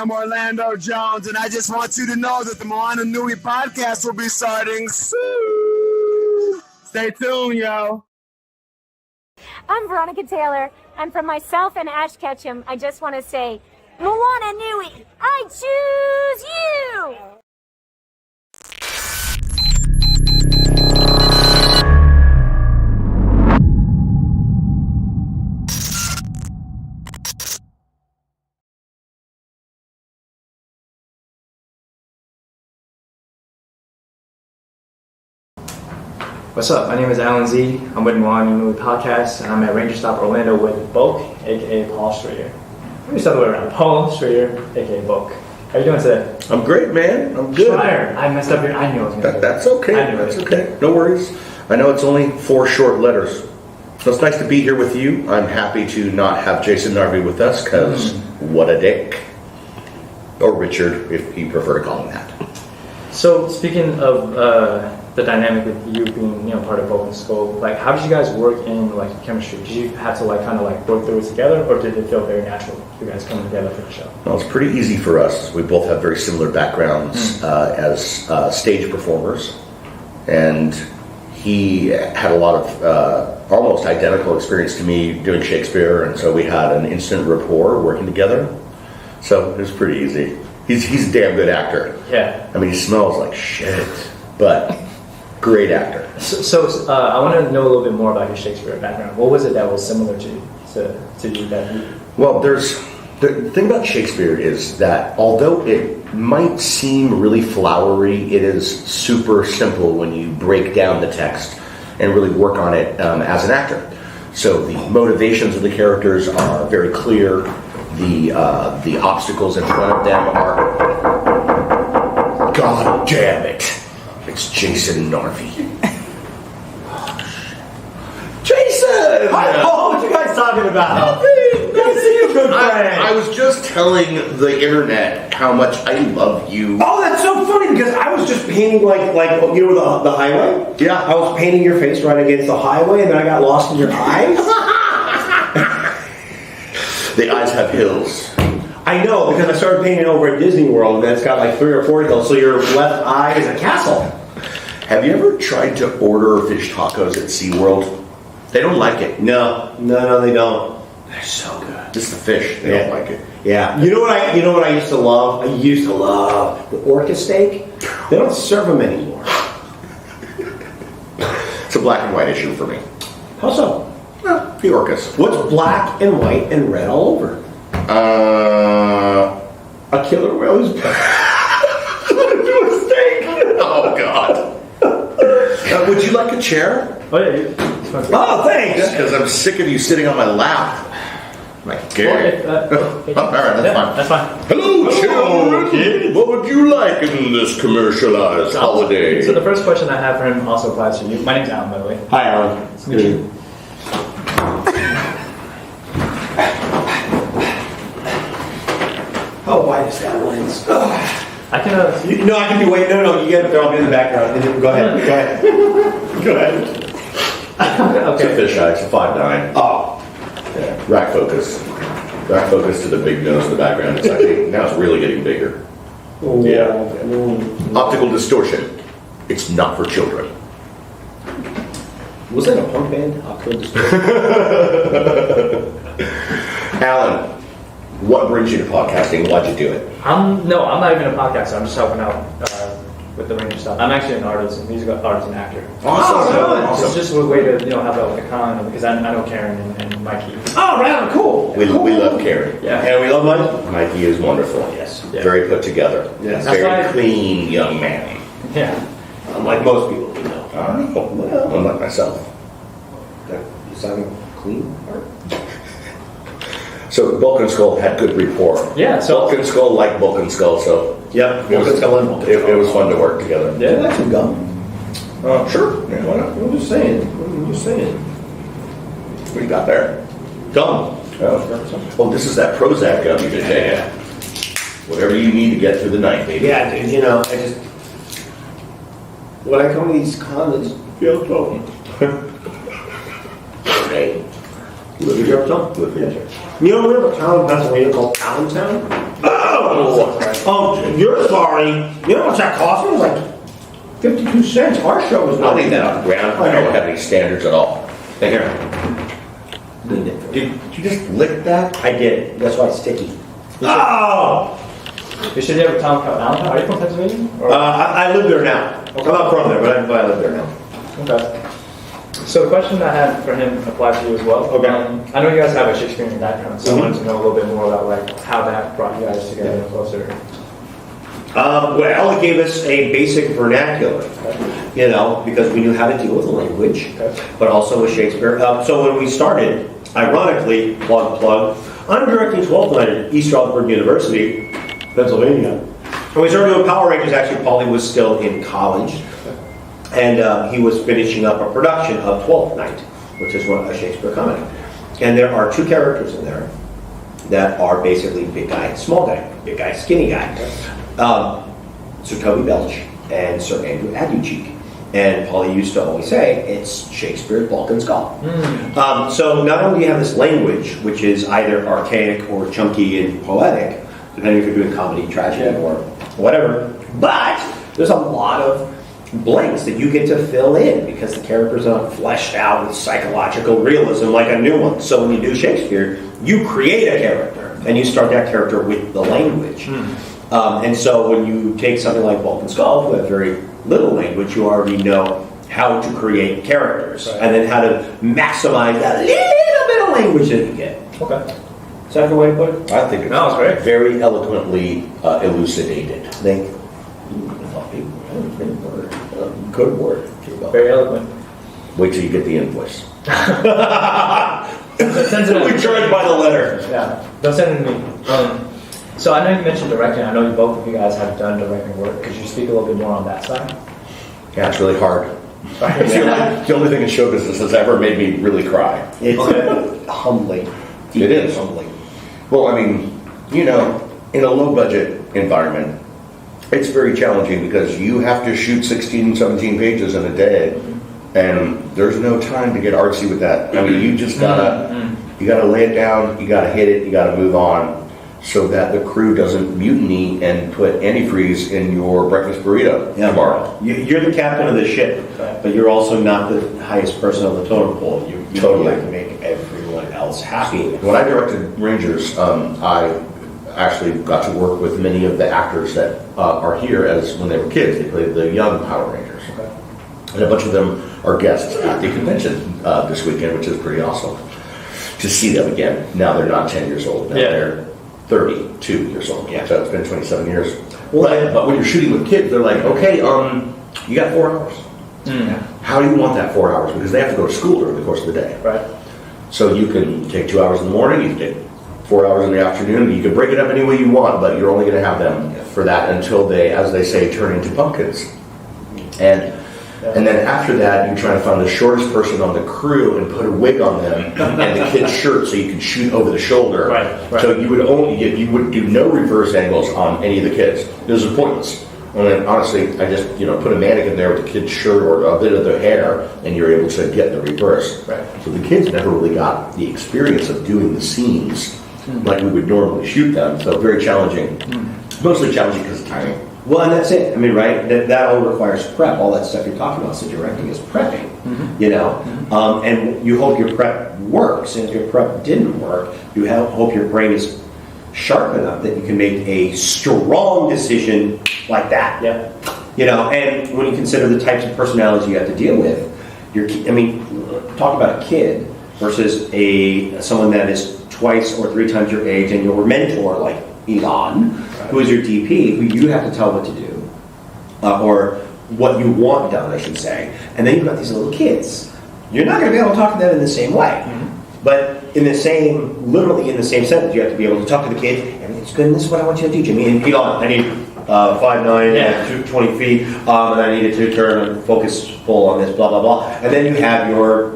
I'm Orlando Jones, and I just want you to know that the Moana Nui Podcast will be starting soon. Stay tuned, yo. I'm Veronica Taylor, and from myself and Ash Ketchum, I just want to say, Moana Nui, I choose you! What's up? My name is Alan Z. I'm with Moana Nui Podcast, and I'm at Rangerstop Orlando with Bulk, aka Paul Schrier. Let me start the way around. Paul Schrier, aka Bulk. How you doing today? I'm great, man. I'm good. Schrier. I messed up your. I knew I was going to. That's okay. That's okay. No worries. I know it's only 4 short letters. So it's nice to be here with you. I'm happy to not have Jason Narvy with us, because what a dick. Or Richard, if you prefer to call him that. So speaking of the dynamic with you being, part of Bulk and Skull, like how did you guys work in chemistry? Did you have to kind of work through it together, or did it feel very natural, you guys coming together for the show? Well, it's pretty easy for us. We both have very similar backgrounds as stage performers, and he had a lot of almost identical experience to me doing Shakespeare, and so we had an instant rapport working together. So it was pretty easy. He's a damn good actor. Yeah. I mean, he smells like shit, but great actor. So I want to know a little bit more about your Shakespeare background. What was it that was similar to you that you... Well, the thing about Shakespeare is that although it might seem really flowery, it is super simple when you break down the text and really work on it as an actor. So the motivations of the characters are very clear. The obstacles in front of them are... God damn it! It's Jason Narvy. Jason! Hi, Paul. What you guys talking about? Nothing. Good to see you, good friend. I was just telling the internet how much I love you. Oh, that's so funny because I was just painting the highway. Yeah. I was painting your face right against the highway, and then I got lost in your eyes. The eyes have hills. I know, because I started painting over at Disney World, and then it's got 3 or 4 hills, so your left eye is a castle. Have you ever tried to order fish tacos at SeaWorld? They don't like it. No, they don't. They're so good. Just the fish. They don't like it. Yeah. You know what I used to love? I used to love the orca steak. They don't serve them anymore. It's a black and white issue for me. How so? The orcas. What's black and white and red all over? A killer whale's Mistake. Oh God. Would you like a chair? Oh yeah. Oh, thanks. Because I'm sick of you sitting on my lap. Like, Gary. All right, that's fine. That's fine. Hello, children. What would you like in this commercialized holiday? So the first question I have for him also applies to you. My name's Alan, by the way. Hi, Alan. Nice to meet you. How wide is that lens? I can. No, I can be wait. No, you got to throw me in the background. Go ahead. Go ahead. It's a fisheye. It's a 5.9. Oh. Yeah. Rack focus to the big nose in the background. It's actually now it's really getting bigger. Yeah. Optical distortion. It's not for children. Was that a punk band? Optical distortion. Alan, what brings you to podcasting? Why'd you do it? I'm not even a podcaster. I'm just helping out with the Rangerstop. I'm actually an artist, a musical artist and actor. Awesome. It's just a way to have a con because I know Karen and Mikey. Oh, right. Cool. We love Karen. Yeah. And we love Mikey. Mikey is wonderful. Yes. Yeah. Very put together. Yes. Very clean young man. Yeah. Unlike most people we know. Unlike myself. You sound clean. So Bulk and Skull had good rapport. Yeah. So Bulk and Skull like Bulk and Skull, so Yep. it was fun to work together. Yeah, that's some gum. Sure. Yeah, why not? I'm just saying. What do you got there? Gum. Oh, this is that Prozac gum you just take. Yeah. Whatever you need to get through the night, baby. Yeah, dude. When I come to these cons, feel trouble. Hey, You live here, Tom? You know, we have a town in Pennsylvania called Allentown? Oh, you're sorry. You know what's that cost? It was like 52 cents. Our show was I'll not leave that on the ground. I don't have any standards at all. Hey, here. Did you just lick that? I did. That's why it's sticky. Oh! You should have a town called Allentown. Are you from Pennsylvania? I live there now. I'm not from there, but I live there now. Okay. So the question I had for him applies to you as well. Okay. I know you guys have a Shakespearean background, so I wanted to know a little bit more about like how that brought you guys together closer. Well, it gave us a basic vernacular, you know, because we knew how to deal with the language, but also with Shakespeare. So when we started, ironically, plug, I'm directing 12th night at East Stroudsburg University, Pennsylvania. When we started doing Power Rangers, actually, Paulie was still in college, and he was finishing up a production of 12th Night, which is a Shakespeare comedy. And there are 2 characters in there that are basically big guy, small guy, big guy, skinny guy. Sir Toby Belch and Sir Andrew Aducheek. And Paulie used to always say, it's Shakespeare's Bulk and Skull. So not only do you have this language, which is either archaic or chunky and poetic, depending if you're doing comedy, tragedy, or whatever, but there's a lot of blanks that you get to fill in because the characters are not fleshed out with psychological realism like a new one. So when you do Shakespeare, you create a character, and you start that character with the language. And so when you take something like Bulk and Skull, who have very little language, you already know how to create characters, and then how to maximize that little bit of language that you get. Okay. Is that the way to put it? I think it's great. Very eloquently elucidated. Thank you. Good word. Very eloquent. Wait till you get the invoice. We charge by the letter. Yeah. Don't send it to me. So I know you mentioned directing. I know both of you guys have done directing work. Could you speak a little bit more on that side? Yeah, it's really hard. It's the only thing in show business that's ever made me really cry. It's humbling. It is. Humbling. Well, I mean, you know, in a low-budget environment, it's very challenging because you have to shoot 16, 17 pages in a day, and there's no time to get artsy with that. I mean, you just gotta lay it down, you gotta hit it, you gotta move on, so that the crew doesn't mutiny and put antifreeze in your breakfast burrito tomorrow. You're the captain of the ship, but you're also not the highest person on the totem pole. You Totally. have to make everyone else happy. When I directed Rangers, I actually got to work with many of the actors that are here as when they were kids. They played the young Power Rangers. And a bunch of them are guests at the convention this weekend, which is pretty awesome to see them again. Now they're not 10 years old. Now they're 32 years old. Yeah. So it's been 27 years. Well, but when you're shooting with kids, they're like, okay, you got 4 hours. How do you want that 4 hours? Because they have to go to school during the course of the day. Right. So you can take 2 hours in the morning, you can take 4 hours in the afternoon. You can break it up any way you want, but you're only going to have them for that until they, as they say, turn into pumpkins. And then after that, you try to find the shortest person on the crew and put a wig on them and the kid's shirt so you can shoot over the shoulder. Right. So you would do no reverse angles on any of the kids. This is pointless. And then honestly, I just put a mannequin there with the kid's shirt or a bit of their hair, and you're able to get the reverse. Right. So the kids never really got the experience of doing the scenes like we would normally shoot them. So very challenging. Mostly challenging because of timing. Well, and that's it. I mean, right? That all requires prep. All that stuff you're talking about, so directing is prepping. And you hope your prep works. And if your prep didn't work, you hope your brain is sharp enough that you can make a strong decision like that. Yeah. And when you consider the types of personalities you have to deal with, talk about a kid versus someone that is twice or 3 times your age and your mentor, like Elon, who is your DP, who you have to tell what to do, or what you want done, I should say. And then you've got these little kids. You're not going to be able to talk to them in the same way. But literally in the same sentence, you have to be able to talk to the kid, everything's good, and this is what I want you to teach. Elon, I need 5'9", 220 feet, and I needed to turn and focus full on this, blah, blah, blah. And then you have your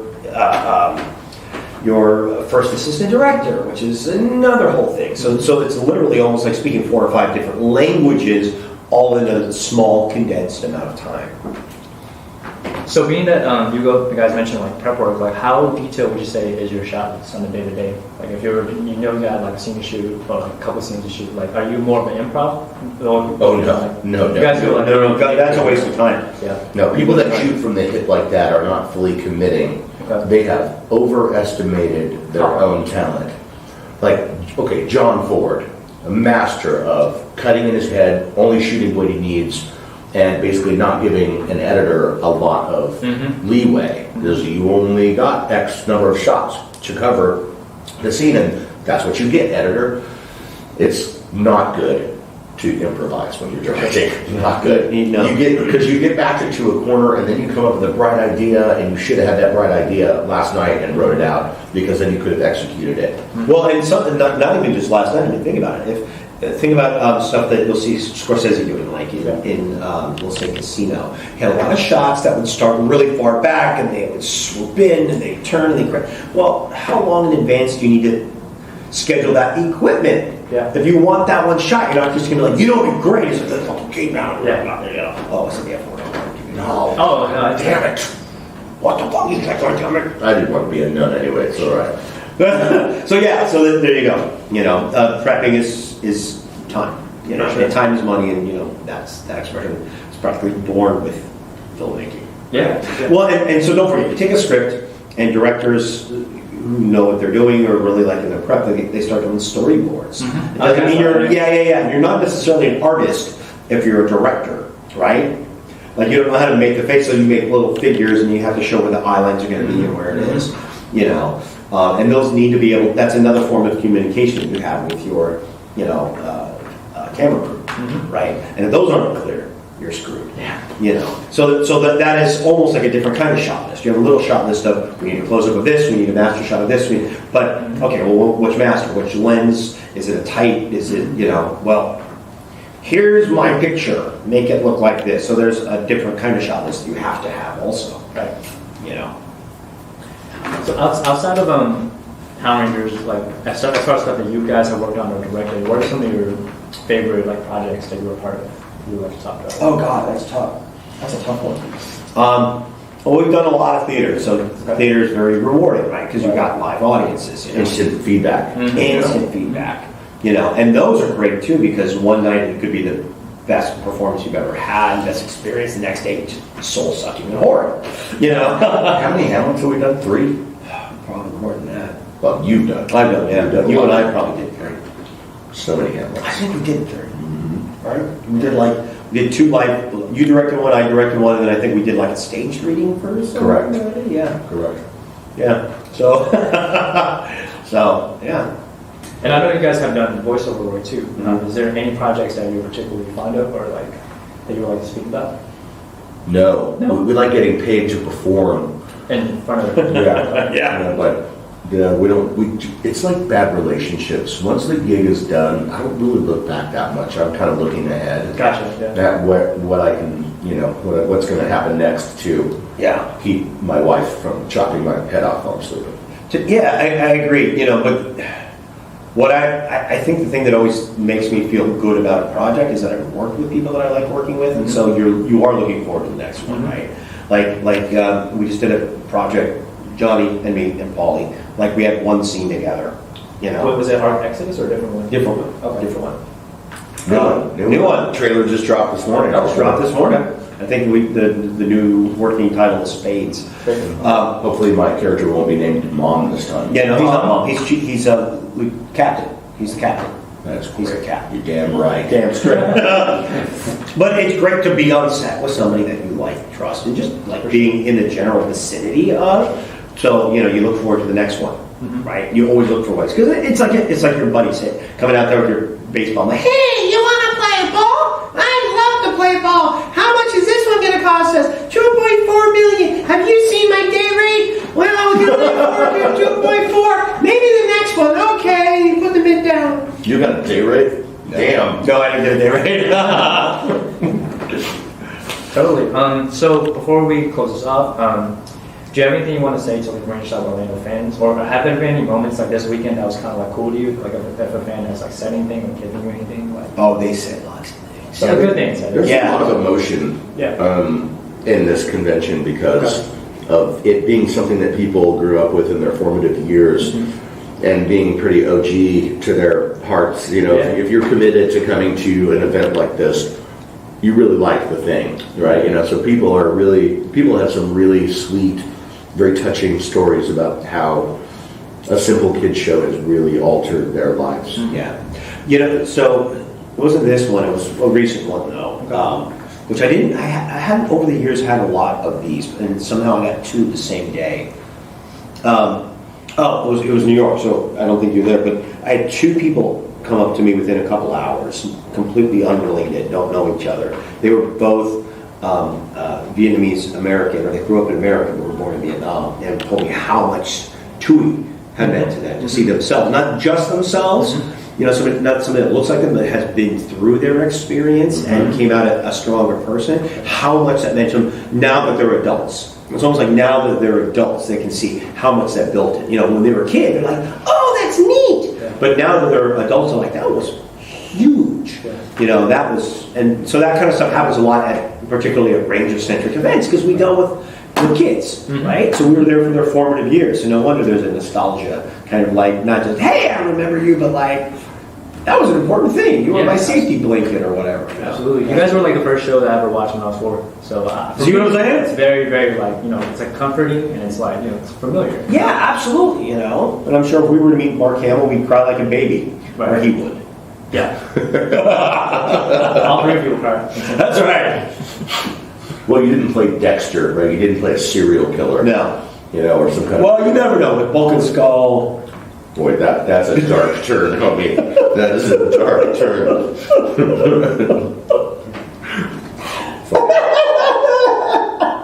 first assistant director, which is another whole thing. So it's literally almost like speaking 4 or 5 different languages all in a small, condensed amount of time. So being that you guys mentioned like prep work, like how detailed would you say is your shot list on a day to day? Like if you got like a scene to shoot or like a couple scenes to shoot, like are you more of an improv? No. You guys do like That's a waste of time. Yeah. No, people that shoot from the hip like that are not fully committing. Okay. They have overestimated their own talent. Like, okay, John Ford, a master of cutting in his head, only shooting what he needs, and basically not giving an editor a lot of leeway, because you only got X number of shots to cover the scene, and that's what you get, editor. It's not good to improvise when you're directing. Not good. No. Because you get backed into a corner, and then you come up with a bright idea, and you should have had that bright idea last night and wrote it out, because then you could have executed it. Well, and something not even just last night. I mean, think about it. Think about stuff that you'll see Scorsese doing, like in we'll say Casino. He had a lot of shots that would start really far back, and they would swoop in, and they turn, and they crash. Well, how long in advance do you need to schedule that equipment? Yeah. If you want that one shot, you're not just gonna be like, you know, it'd be great. It's like the fucking game out. Yeah. Oh, it's the F4. No. Oh, no, Damn it. What the fuck is that? Damn it. I didn't want to be a nut anyway, it's all right. So there you go. You know, prepping is time. You know, Sure. and time is money, and you know that expression is practically born with filmmaking. Yeah. Well, and so don't forget, you take a script, and directors who know what they're doing or really like in their prep, they start doing storyboards. It doesn't mean you're not necessarily an artist if you're a director, right? Like you don't know how to make the face, so you make little figures, and you have to show where the eye lines are going to be and where it is. You know, and those need to be able. That's another form of communication you have with your, camera crew, right? And if those aren't clear, you're screwed. Yeah. You know, so that is almost like a different kind of shot list. You have a little shot list of we need a close up of this, we need a master shot of this, but okay, well, which master, which lens? Is it a tight? Is it well? Here's my picture. Make it look like this. So there's a different kind of shot list you have to have also. Right. You know. So outside of Power Rangers, like as far as stuff that you guys have worked on or directly, what are some of your favorite like projects that you were part of? You like to talk about? Oh God, that's tough. That's a tough one. Well, we've done a lot of theater, so theater is very rewarding, right? Because you've got live audiences, Instant feedback. instant feedback, and those are great too because one night it could be the best performance you've ever had, best experience. The next day, it's soul sucking and horrible. How many Hamlets have we done? 3? Probably more than that. Well, you've done. I've done, yeah. You and I probably did 3. So many Hamlets. I think we did 3. Right? We did 2 live. You directed one, I directed one, and then I think we did like a stage reading first. Correct. Yeah. Correct. Yeah. So, yeah. And I know you guys have done voiceover work too. Is there any projects that you're particularly fond of or like that you would like to speak about? No. We like getting paid to perform. In front of it? Yeah. But we don't. It's like bad relationships. Once the gig is done, I don't really look back that much. I'm kind of looking ahead. Gotcha. Yeah. At what I can, what's going to happen next to keep my wife from chopping my head off while I'm sleeping. Yeah, I agree. But what I think the thing that always makes me feel good about a project is that I've worked with people that I like working with, and so you are looking forward to the next one, right? Like we just did a project, Johnny and me and Paulie. Like we had one scene together. Was it Arc Exodus or a different one? Different one. Okay. Different one. New one. Trailer just dropped this morning. That was dropped this morning. I think the new working title is Spades. Hopefully my character won't be named Mom this time. Yeah, no, he's not Mom. He's captain. He's the captain. That's great. He's a captain. You're damn right. Damn straight. But it's great to be on set with somebody that you like, trust, and just like being in the general vicinity of. So you look forward to the next one, right? You always look for ways because it's like your buddies coming out there with your baseball. Like, hey, you want to play ball? I'd love to play ball. How much is this one going to cost us? $2.4 million. Have you seen my day rate? Well, I'll give you 2.4. Maybe the next one. Okay, you put the bid down. You got a day rate? Damn. No, I didn't get a day rate. Totally. So before we close this off, do you have anything you want to say to like Rangerstop Orlando fans, or have there been any moments like this weekend that was kind of like cool to you, like if a fan has like said anything or given you anything? Like, oh, they said lots of things. some good things. There's a lot of emotion. Yeah. in this convention because of it being something that people grew up with in their formative years and being pretty OG to their hearts. You know, if you're committed to coming to an event like this, you really like the thing, right? You know, so people have some really sweet, very touching stories about how a simple kid show has really altered their lives. Yeah. You know, so it wasn't this one, it was a recent one though, which I hadn't over the years had a lot of these, and somehow I got two the same day. It was New York, so I don't think you're there, but I had two people come up to me within a couple hours, completely unrelated, don't know each other. They were both Vietnamese American, or they grew up in America but were born in Vietnam, and told me how much Tui had meant to them, to see themselves, not just themselves, you know, not somebody that looks like them, but has been through their experience and came out a stronger person, how much that meant to them now that they're adults. It's almost like now that they're adults, they can see how much that built it. You know, when they were a kid, they're like, oh, that's neat. Yeah. But now that they're adults, they're like, that was huge. Yeah. You know, that was, and so that kind of stuff happens a lot particularly at Ranger-centric events, because we dealt with kids, right? So we were there for their formative years. So no wonder there's a nostalgia, kind of like, not just, hey, I remember you, but like, that was an important thing. You were my safety blanket or whatever. You know? Absolutely. You guys were like the first show that I ever watched when I was 4. So, see what I'm saying? It's very, very like, you know, it's like comforting and it's like, you know, it's familiar. Yeah, absolutely, you know. And I'm sure if we were to meet Mark Hamill, we'd cry like a baby. Right. Or he would. Yeah. All three of you will cry. That's right. Well, you didn't play Dexter, right? You didn't play a serial killer. No. You know, or some kind Well, you never know. With Bulk and Skull. Boy, that's a dark turn, homie. That is a dark turn.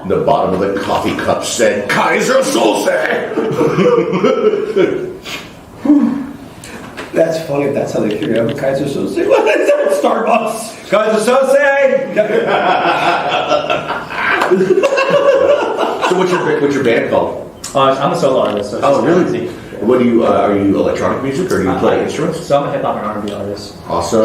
The bottom of the coffee cup said, Kaiser Soze! That's funny if that's how they figure out Kaiser Soze. What is that? Starbucks. Kaiser Soze! So what's your band called? I'm a solo artist. So oh, really? What do you, are you electronic music or do you play instruments? So I'm a hip-hop and R&B artist. Awesome.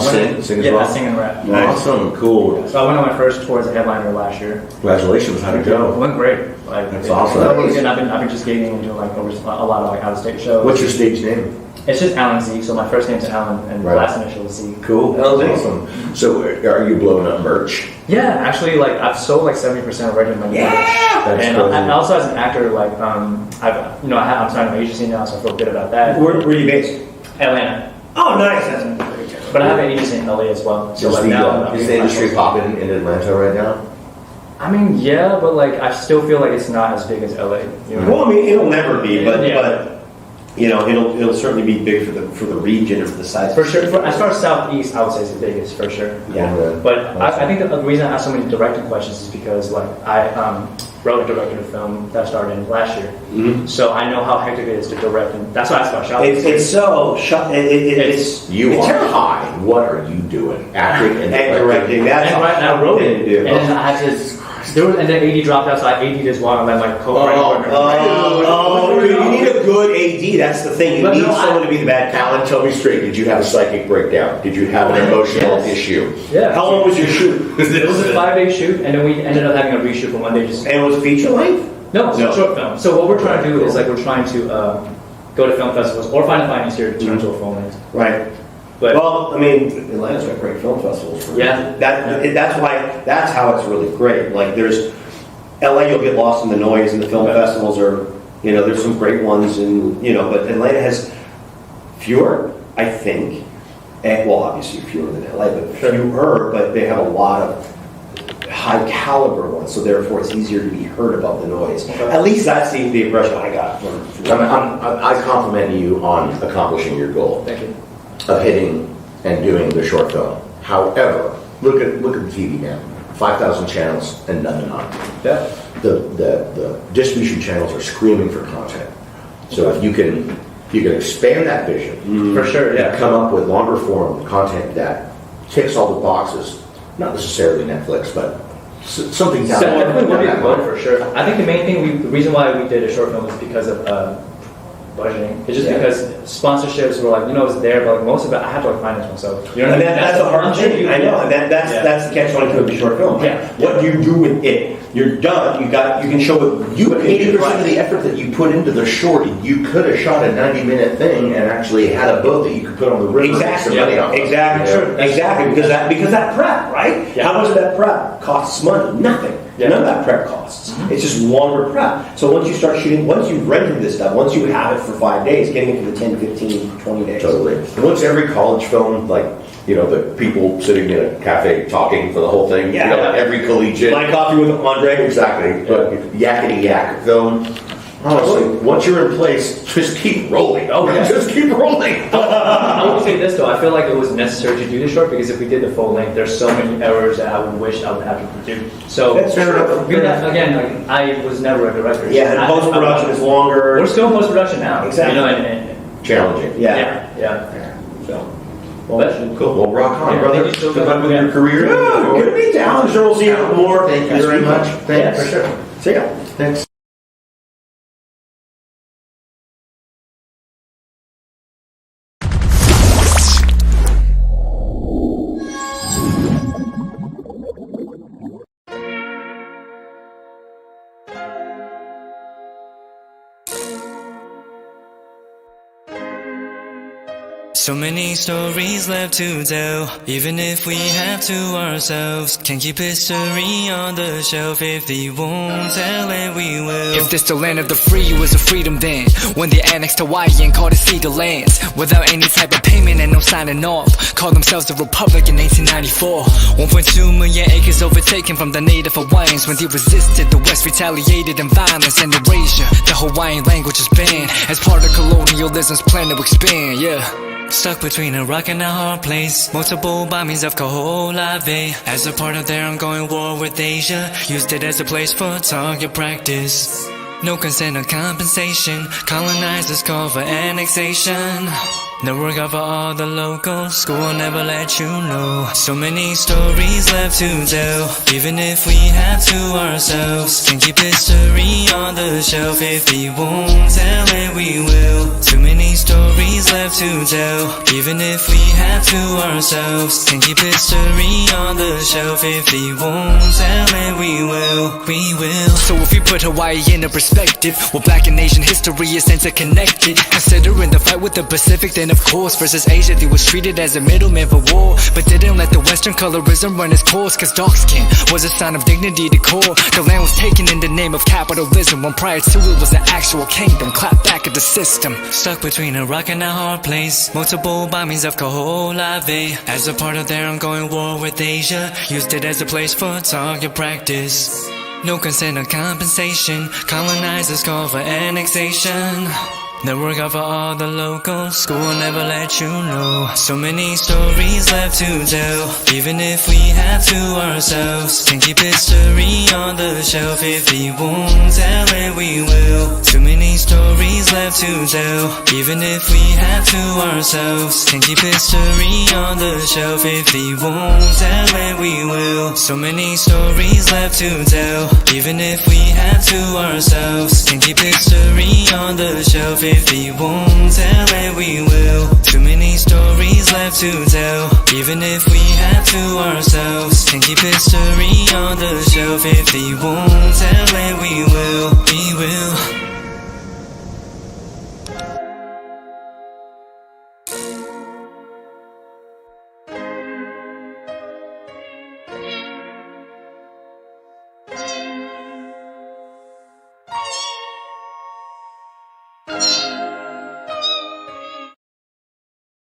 So, you sing as well? Yeah, I sing and rap. Awesome, cool. So I went on my first tour as a headliner last year. Congratulations, how'd it go? It went great. Like, that's awesome. I've been just gigging and doing like a lot of like out-of-state shows. What's your stage name? It's just Alan Z, so my first name's Alan and last initial is Z. Cool, that's awesome. So are you blowing up merch? Yeah, actually, like I've sold like 70% already of my merch. That's and I also as an actor, like I'm signing my agency now, so I feel good about that. Where are you based? Atlanta. Oh, nice. But I have an agency in LA as well. So is the industry popping in Atlanta right now? I mean, yeah, but like I still feel like it's not as big as LA. You know? Well, I mean, it'll never be, but you know, it'll certainly be big for the region or for the size. For sure. As far as Southeast, I would say it's the biggest, for sure. Yeah. But I think the reason I have so many directing questions is because like I wrote and directed a film that started in last year. Mm-hmm. So I know how hectic it is to direct, and that's why I started shot. It's you are high. What are you doing? Acting and directing. That's and right now I wrote it. And then I had to. And then AD dropped out, so I AD'd as well, and then my co-writing partner. Dude, you need a good AD. That's the thing. You need someone to be the bad guy. Alan, tell me straight. Did you have a psychic breakdown? Did you have an emotional issue? Yeah. How long was your shoot? It was a 5-day shoot, and then we ended up having a reshoot for 1 day. And it was feature length? No, it's a short film. So what we're trying to do is like we're trying to go to film festivals or find a finance here to turn into a full length. Right. But, well, I mean, Atlanta's got great film festivals. That's how it's really great. Like, there's LA, you'll get lost in the noise, and the film festivals are, you know, there's some great ones, and you know, but Atlanta has fewer, I think, and well, obviously fewer than LA, but fewer, but they have a lot of high caliber ones, so therefore it's easier to be heard above the noise. Okay. At least that's the impression I got from I compliment you on accomplishing your goal. Thank you. Of hitting and doing the short film. However, look at the TV now. 5,000 channels and nothing on it. Yeah. The distribution channels are screaming for content. So if you can expand that vision, for sure, and come up with longer form content that ticks all the boxes, not necessarily Netflix, but something down definitely would be a vote for sure. I think the main thing, the reason why we did a short film is because of budgeting. It's just Yeah. because sponsorships were like, it's there, but like most of it I have to like finance myself. You know what I mean? That's a hard thing. I know, and that's the catch-22 of the short film. Yeah. What do you do with it? You're done. You can show it. You 80% of the effort that you put into the short, you could have shot a 90-minute thing and actually had a boat that you could put on the river. Exactly. Money off of. Exactly. Yeah. Sure. Exactly. Because that prep, right? Yeah. How much of that prep costs money? Nothing. Yeah. None of that prep costs. It's just longer prep. So once you start shooting, once you've rented this stuff, once you have it for 5 days, getting into the 10, 15, 20 days. Totally. And once every college film, like, the people sitting in a cafe talking for the whole thing, Yeah. like every collegiate. My coffee with Andre. Exactly. But yakety yak film. Honestly, once you're in place, just keep rolling. Oh, yeah. Just keep rolling. I would say this though, I feel like it was necessary to do the short because if we did the full length, there's so many errors that I would wish I would have to do. So That's fair enough. again, like, I was never a director. Yeah, and post-production is longer. We're still in post-production now. Exactly. And Challenging. Yeah. So, Well, Cool. Well, rock on, Yeah, brother. thank you so Good luck much. with your career. good to meet you. I'm sure we'll see you more. Thank you very much. Thanks. For sure. See ya. Thanks. So many stories left to tell, even if we have to ourselves. Can't keep history on the shelf. If we won't tell it, we will. If this the land of the free, it was a freedom then. When they annexed Hawaii and called it Cedar Lands, without any type of payment and no signing off. Called themselves the Republic in 1894. 1.2 million acres overtaken from the native Hawaiians. When they resisted, the West retaliated in violence and erasure. The Hawaiian language is banned as part of colonialism's plan to expand, yeah. Stuck between a rock and a hard place. Multiple bombings of Kaho'olawe as a part of their ongoing war with Asia. Used it as a place for target practice. No consent or compensation. Colonizers call for annexation. The work of all the locals. School will never let you know. So many stories left to tell, even if we have to ourselves. Can keep history on the shelf. If we won't tell it, we will. Too many stories left to tell, even if we have to ourselves. Can keep history on the shelf. If we won't tell it, we will. We will. So if we put Hawaii into perspective, well, Black and Asian history is interconnected. Considering the fight with the Pacific, then of course versus Asia, they was treated as a middleman for war, but didn't let the Western colorism run its course. Cause dark skin was a sign of dignity to core. The land was taken in the name of capitalism, when prior to it was an actual kingdom. Clap back at the system. Stuck between a rock and a hard place. Multiple bombings of Kaho'olawe as a part of their ongoing war with Asia. Used it as a place for target practice. No consent or compensation. Colonizers call for annexation. The work of all the locals. School will never let you know. So many stories left to tell, even if we have to ourselves. Can keep history on the shelf. If we won't tell it, we will. Too many stories left to tell, even if we have to ourselves. Can keep history on the shelf. If we won't tell it, we will. So many stories left to tell, even if we have to ourselves. Can keep history on the shelf. If we won't tell it, we will. Too many stories left to tell, even if we have to ourselves. Can keep history on the shelf. If we won't tell it, we will. We will.